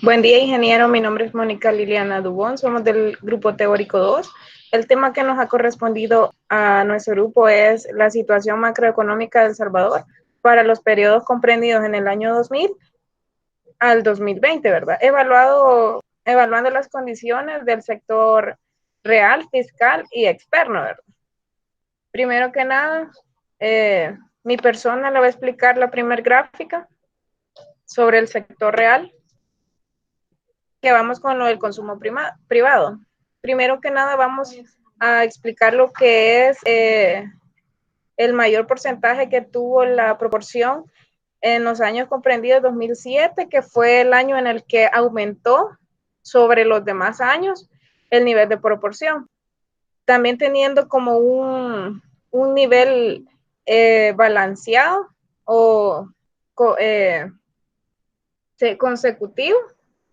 Buen día, ingeniero. Mi nombre es Mónica Liliana Dubón. Somos del Grupo Teórico 2. El tema que nos ha correspondido a nuestro grupo es la situación macroeconómica de El Salvador para los periodos comprendidos en el año 2000 al 2020, ¿verdad? Evaluando las condiciones del sector real, fiscal y externo, ¿verdad? Primero que nada, mi persona le va a explicar la primera gráfica sobre el sector real, que vamos con lo del consumo privado. Primero que nada vamos a explicar lo que es el mayor porcentaje que tuvo la proporción en los años comprendidos 2007, que fue el año en el que aumentó sobre los demás años el nivel de proporción. También teniendo como un nivel balanceado o eh, consecutivo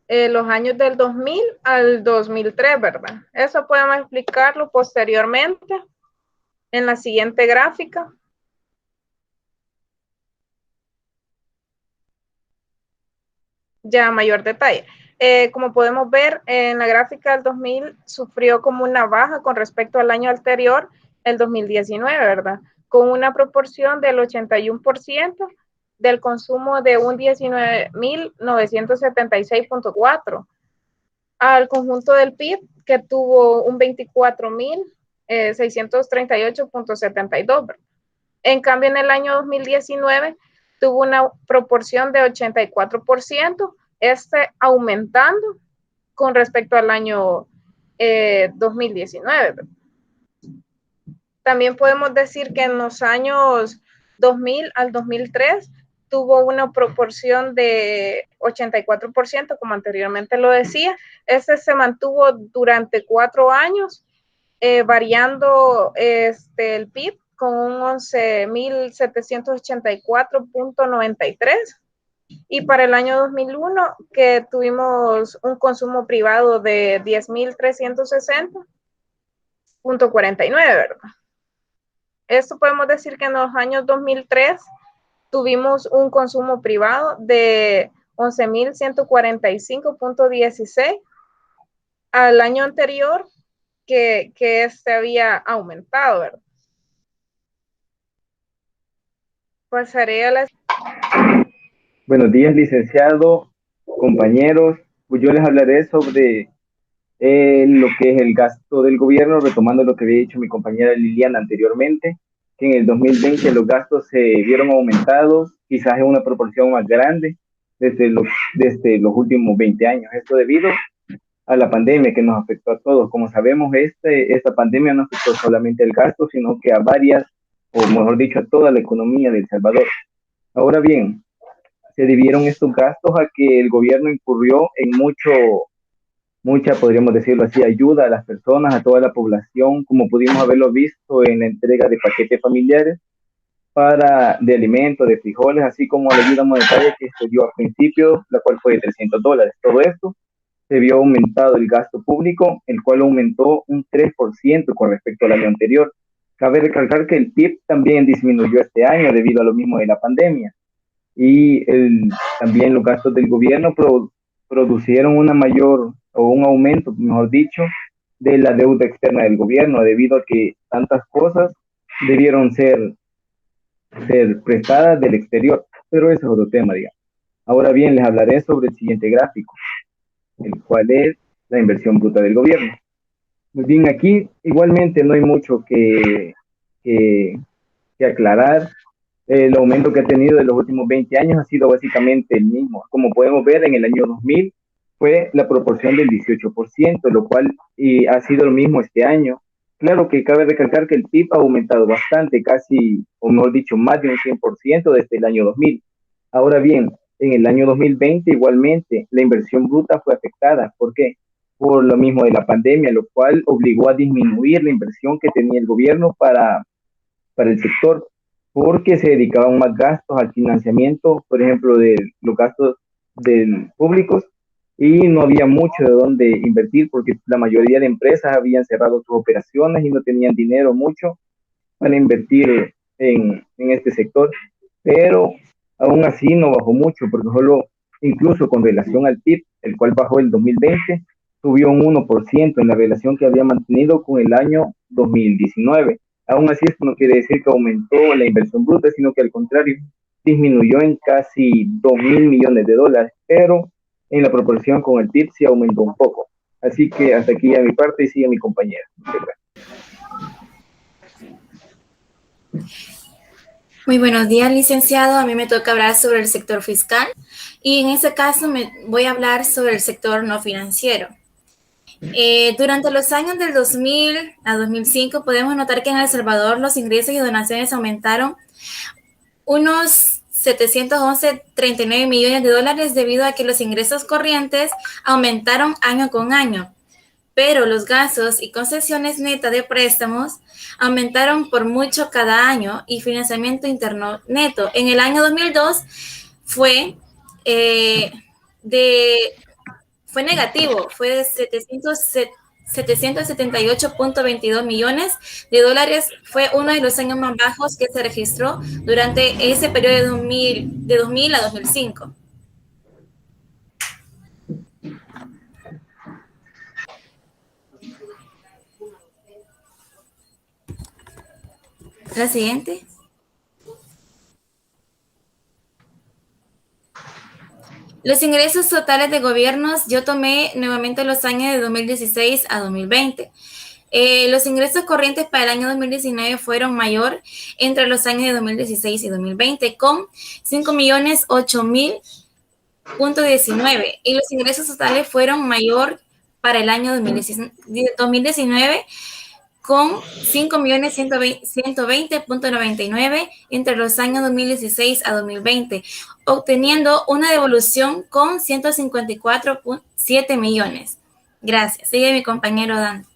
los años del 2000 al 2003, ¿verdad? Eso podemos explicarlo posteriormente en la siguiente gráfica. Ya mayor detalle. Como podemos ver, en la gráfica del 2000 sufrió como una baja con respecto al año anterior, el 2019, ¿verdad? Con una proporción del 81% del consumo de un 19.976.4 al conjunto del PIB, que tuvo un 24.638.72. En cambio, en el año 2019 tuvo una proporción de 84%, aumentando con respecto al año 2019. También podemos decir que en los años 2000 al 2003 tuvo una proporción de 84%, como anteriormente lo decía. Se mantuvo durante 4 años, variando el PIB con un 11.784.93. Y para el año 2001, que tuvimos un consumo privado de 10.360.49, ¿verdad? Esto podemos decir que en los años 2003 tuvimos un consumo privado de 11.145.16 al año anterior, que había aumentado, ¿verdad? Pasaré a la... Buenos días, licenciado, compañeros. Pues yo les hablaré sobre lo que es el gasto del gobierno, retomando lo que había dicho mi compañera Liliana anteriormente, que en el 2020 los gastos se vieron aumentados, quizás en una proporción más grande desde los últimos 20 años. Esto debido a la pandemia que nos afectó a todos. Como sabemos, esta pandemia no afectó solamente el gasto, sino que a varias, o mejor dicho, a toda la economía de El Salvador. Ahora bien, se debieron estos gastos a que el gobierno incurrió en mucha, podríamos decirlo así, ayuda a las personas, a toda la población, como pudimos haberlo visto en la entrega de paquetes familiares de alimentos, de frijoles, así como la ayuda monetaria que se dio al principio, la cual fue de $300. Todo esto se vio aumentado el gasto público, el cual aumentó un 3% con respecto al año anterior. Cabe recalcar que el PIB también disminuyó este año debido a lo mismo de la pandemia y también los gastos del gobierno producieron una mayor o un aumento, mejor dicho, de la deuda externa del gobierno debido a que tantas cosas debieron ser prestadas del exterior, pero eso es otro tema, digamos. Ahora bien, les hablaré sobre el siguiente gráfico, el cual es la inversión bruta del gobierno. Muy bien, aquí igualmente no hay mucho que, que aclarar. El aumento que ha tenido en los últimos 20 años ha sido básicamente el mismo. Como podemos ver, en el año 2000 fue la proporción del 18%, lo cual ha sido lo mismo este año. Claro que cabe recalcar que el PIB ha aumentado bastante, casi, o mejor dicho, más de un 100% desde el año 2000. Ahora bien, en el año 2020 igualmente la inversión bruta fue afectada. ¿Por qué? Por lo mismo de la pandemia, lo cual obligó a disminuir la inversión que tenía el gobierno para el sector, porque se dedicaban más gastos al financiamiento, por ejemplo, de los gastos públicos, y no había mucho de dónde invertir porque la mayoría de empresas habían cerrado sus operaciones y no tenían dinero mucho para invertir en este sector, pero aún así no bajó mucho porque solo incluso con relación al PIB, el cual bajó el 2020, subió un 1% en la relación que había mantenido con el año 2019. Aún así, esto no quiere decir que aumentó la inversión bruta, sino que al contrario, disminuyó en casi 2.000 millones de dólares, pero en la proporción con el PIB sí aumentó un poco. Así que hasta aquí a mi parte y sigue mi compañera. Muchas gracias. Muy buenos días, licenciado. A mí me toca hablar sobre el sector fiscal y en ese caso me voy a hablar sobre el sector no financiero. Durante los años del 2000 a 2005 podemos notar que en El Salvador los ingresos y donaciones aumentaron unos 711.39 millones de dólares debido a que los ingresos corrientes aumentaron año con año, pero los gastos y concesiones netas de préstamos aumentaron por mucho cada año y financiamiento interno neto. En el año 2002 fue negativo, fue de 778.22 millones de dólares. Fue uno de los años más bajos que se registró durante ese periodo de 2000 a 2005. La siguiente. Los ingresos totales de gobiernos, yo tomé nuevamente los años de 2016 a 2020. Los ingresos corrientes para el año 2019 fueron mayor entre los años de 2016 y 2020, con 5.008.000.19, y los ingresos totales fueron mayor para el año 2019 con 5.120.99 entre los años 2016 a 2020, obteniendo una devolución con 154.7 millones. Gracias. Sigue mi compañero Dan.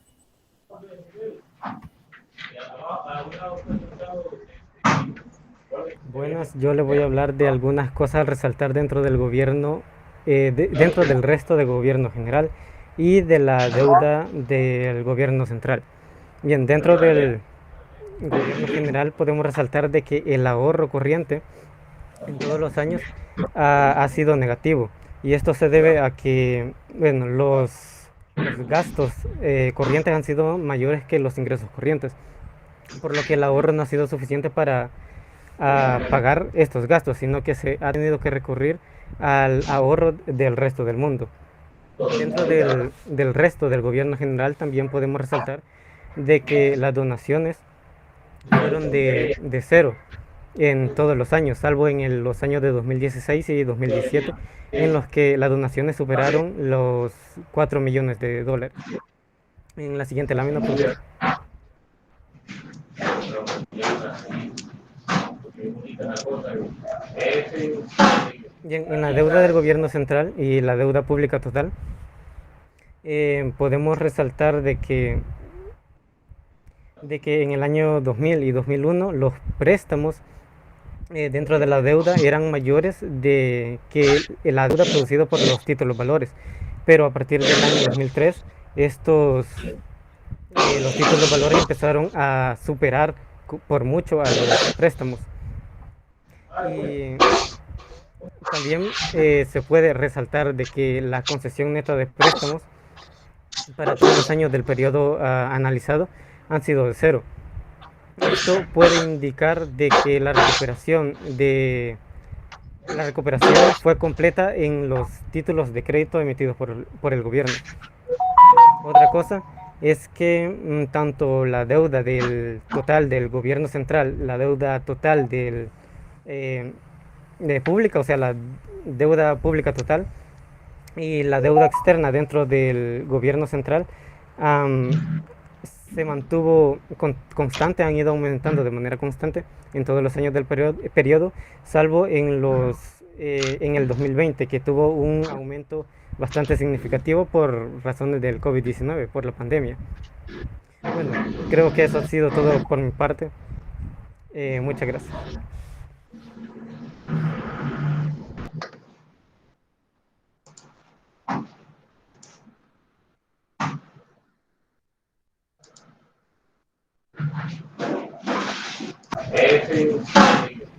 Buenas, yo le voy a hablar de algunas cosas a resaltar dentro del gobierno, dentro del resto del gobierno general y de la deuda del gobierno central. Bien, dentro del gobierno general podemos resaltar de que el ahorro corriente en todos los años ha sido negativo, y esto se debe a que, bueno, los gastos corrientes han sido mayores que los ingresos corrientes, por lo que el ahorro no ha sido suficiente para pagar estos gastos, sino que se ha tenido que recurrir al ahorro del resto del mundo. Dentro del resto del gobierno general también podemos resaltar de que las donaciones fueron de cero en todos los años, salvo en los años de 2016 y 2017, en los que las donaciones superaron los 4 millones de dólares. En la siguiente lámina, por favor. Bien, en la deuda del gobierno central y la deuda pública total, podemos resaltar de que en el año 2000 y 2001 los préstamos dentro de la deuda eran mayores que la deuda producida por los títulos valores, pero a partir del año 2003 los títulos valores empezaron a superar por mucho a los préstamos. Y también se puede resaltar de que la concesión neta de préstamos para todos los años del periodo analizado han sido de cero. Esto puede indicar de que la recuperación fue completa en los títulos de crédito emitidos por el gobierno. Otra cosa es que tanto la deuda total del gobierno central, la deuda total de pública, o sea, la deuda pública total, y la deuda externa dentro del gobierno central se mantuvo constante, han ido aumentando de manera constante en todos los años del periodo, salvo en el 2020, que tuvo un aumento bastante significativo por razones del COVID-19, por la pandemia. Bueno, creo que eso ha sido todo por mi parte. Muchas gracias.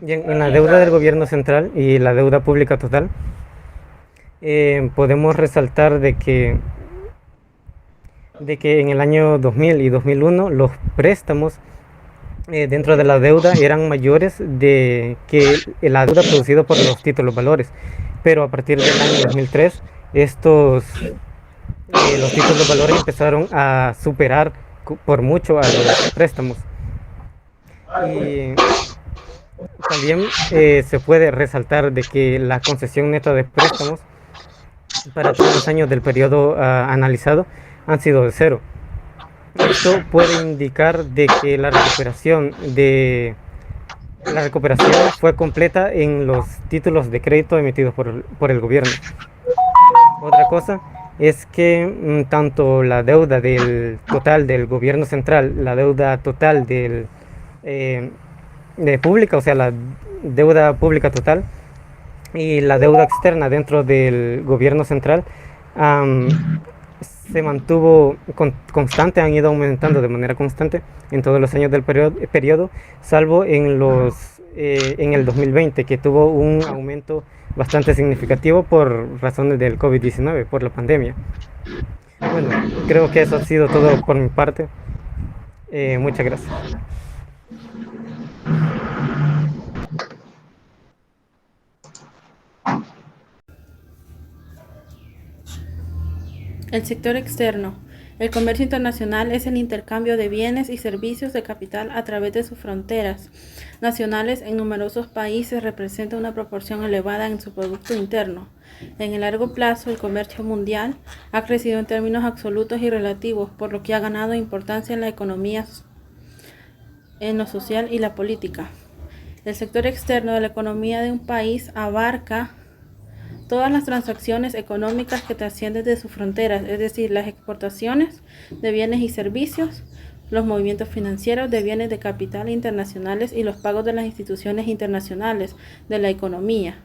Bien, en la deuda del gobierno central y la deuda pública total, podemos resaltar de que en el año 2000 y 2001 los préstamos dentro de la deuda eran mayores de que la deuda producida por los títulos valores, pero a partir del año 2003 los títulos valores empezaron a superar por mucho a los préstamos. Y también se puede resaltar de que la concesión neta de préstamos para todos los años del periodo analizado han sido de cero. Esto puede indicar de que la recuperación fue completa en los títulos de crédito emitidos por el gobierno. Otra cosa es que tanto la deuda del total del gobierno central, la deuda total de pública, o sea, la deuda pública total y la deuda externa dentro del gobierno central se mantuvo constante, han ido aumentando de manera constante en todos los años del periodo, salvo en el 2020, que tuvo un aumento bastante significativo por razones del COVID-19, por la pandemia. Bueno, creo que eso ha sido todo por mi parte. Muchas gracias. El sector externo. El comercio internacional es el intercambio de bienes y servicios de capital a través de sus fronteras nacionales en numerosos países representa una proporción elevada en su Producto Interno. En el largo plazo, el comercio mundial ha crecido en términos absolutos y relativos, por lo que ha ganado importancia en la economía, en lo social y la política. El sector externo de la economía de un país abarca todas las transacciones económicas que trascienden de sus fronteras, es decir, las exportaciones de bienes y servicios, los movimientos financieros de bienes de capital internacionales y los pagos de las instituciones internacionales de la economía.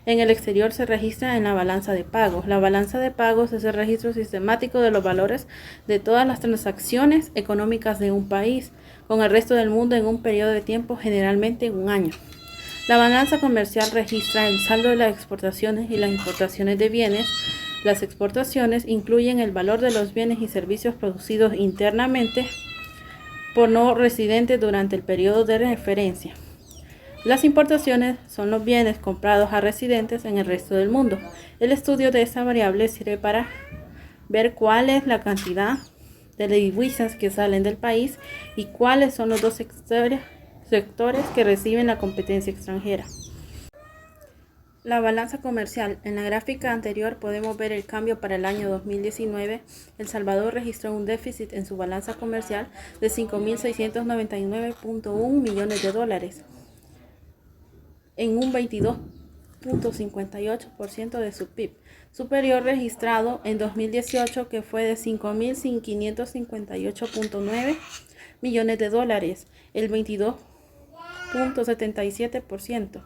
En el exterior se registra en la balanza de pagos. La balanza de pagos es el registro sistemático de los valores de todas las transacciones económicas de un país con el resto del mundo en un periodo de tiempo, generalmente un año. La balanza comercial registra el saldo de las exportaciones y las importaciones de bienes. Las exportaciones incluyen el valor de los bienes y servicios producidos internamente por no residentes durante el periodo de referencia. Las importaciones son los bienes comprados a residentes en el resto del mundo. El estudio de esta variable sirve para ver cuál es la cantidad de divisas que salen del país y cuáles son los dos sectores que reciben la competencia extranjera. La balanza comercial. En la gráfica anterior podemos ver el cambio para el año 2019. El Salvador registró un déficit en su balanza comercial de 5.699.1 millones de dólares, en un 22.58% de su PIB, superior registrado en 2018, que fue de 5.558.9 millones de dólares, el 22.77%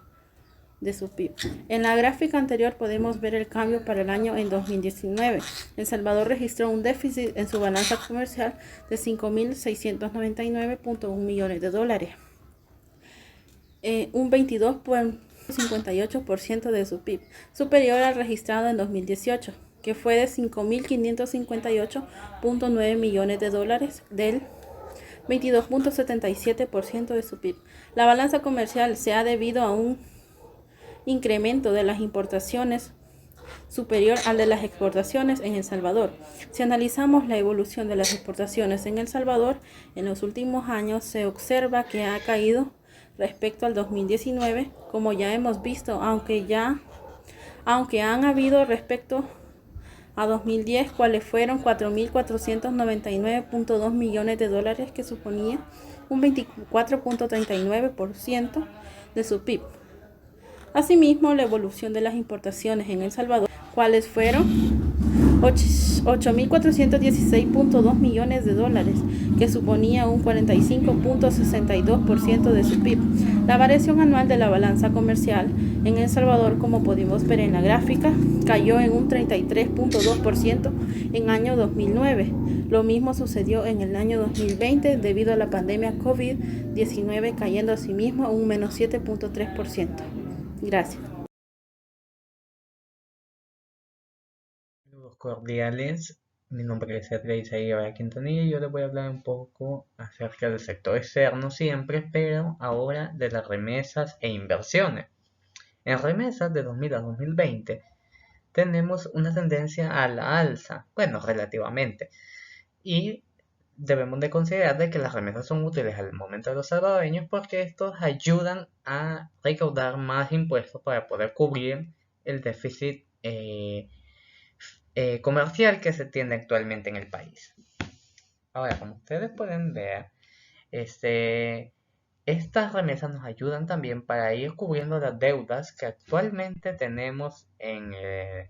de su PIB. En la gráfica anterior podemos ver el cambio para el año en 2019. El Salvador registró un déficit en su balanza comercial de 5.699.1 millones de dólares, un 22.58% de su PIB, superior al registrado en 2018, que fue de 5.558.9 millones de dólares, del 22.77% de su PIB. La balanza comercial se ha debido a un incremento de las importaciones superior al de las exportaciones en El Salvador. Si analizamos la evolución de las exportaciones en El Salvador, en los últimos años se observa que ha caído respecto al 2019, como ya hemos visto, aunque han habido respecto a 2010, cuales fueron 4.499.2 millones de dólares, que suponía un 24.39% de su PIB. Asimismo, la evolución de las importaciones en El Salvador, cuales fueron 8.416.2 millones de dólares, que suponía un 45.62% de su PIB. La variación anual de la balanza comercial en El Salvador, como pudimos ver en la gráfica, cayó en un 33.2% en año 2009. Lo mismo sucedió en el año 2020 debido a la pandemia COVID-19, cayendo asimismo un menos 7.3%. Gracias. Saludos cordiales, mi nombre es Edgar Isaías Quintanilla y yo les voy a hablar un poco acerca del sector externo siempre, pero ahora de las remesas e inversiones. En remesas de 2000 a 2020 tenemos una tendencia a la alza, bueno, relativamente, y debemos de considerar de que las remesas son útiles al momento de los salvadoreños porque estos ayudan a recaudar más impuestos para poder cubrir el déficit comercial que se tiene actualmente en el país. Ahora, como ustedes pueden ver, estas remesas nos ayudan también para ir cubriendo las deudas que actualmente tenemos en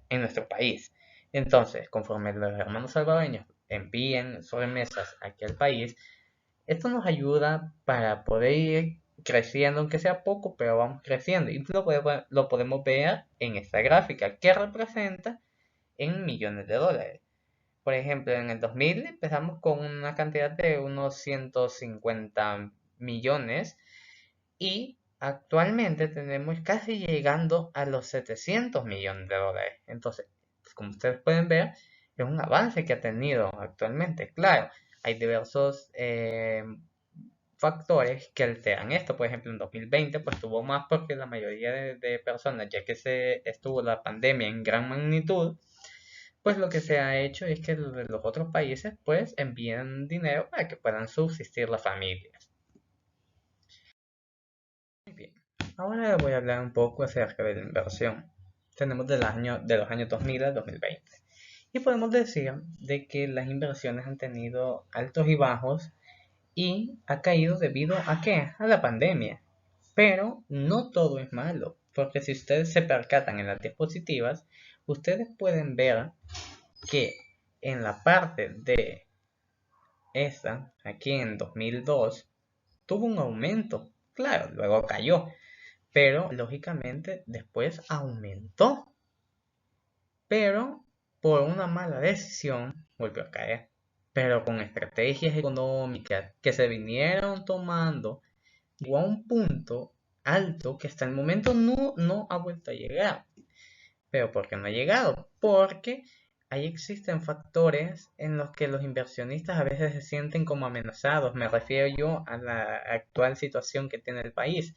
nuestro país. Entonces, conforme los hermanos salvadoreños envíen sus remesas aquí al país, esto nos ayuda para poder ir creciendo, aunque sea poco, pero vamos creciendo. Y lo podemos ver en esta gráfica, que representa en millones de dólares. Por ejemplo, en el 2000 empezamos con una cantidad de unos 150 millones y actualmente tenemos casi llegando a los 700 millones de dólares. Entonces, como ustedes pueden ver, es un avance que ha tenido actualmente. Claro, hay diversos factores que alteran esto. Por ejemplo, en 2020 pues tuvo más porque la mayoría de personas, ya que estuvo la pandemia en gran magnitud, pues lo que se ha hecho es que los otros países pues envían dinero para que puedan subsistir las familias. Muy bien, ahora voy a hablar un poco acerca de la inversión. Tenemos de los años 2000 al 2020 y podemos decir de que las inversiones han tenido altos y bajos y ha caído debido ¿a qué? A la pandemia. Pero no todo es malo, porque si ustedes se percatan en las diapositivas, ustedes pueden ver que en la parte de esta, aquí en 2002, tuvo un aumento. Claro, luego cayó, pero lógicamente después aumentó. Pero por una mala decisión volvió a caer. Pero con estrategias económicas que se vinieron tomando, llegó a un punto alto que hasta el momento no ha vuelto a llegar. Pero ¿por qué no ha llegado? Porque ahí existen factores en los que los inversionistas a veces se sienten como amenazados. Me refiero yo a la actual situación que tiene el país.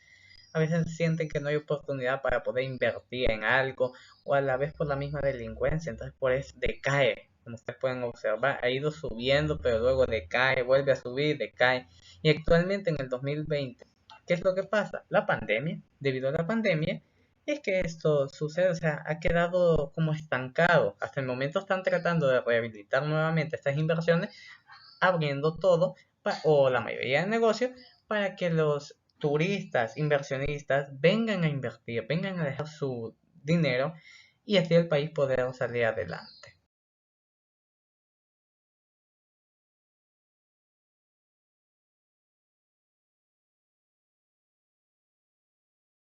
A veces sienten que no hay oportunidad para poder invertir en algo o a la vez por la misma delincuencia. Entonces por eso decae. Como ustedes pueden observar, ha ido subiendo, pero luego decae, vuelve a subir, decae. Y actualmente en el 2020, ¿qué es lo que pasa? La pandemia, debido a la pandemia, es que esto sucede, o sea, ha quedado como estancado. Hasta el momento están tratando de rehabilitar nuevamente estas inversiones, abriendo todo, o la mayoría de negocios, para que los turistas, inversionistas, vengan a invertir, vengan a dejar su dinero y así el país poder salir adelante.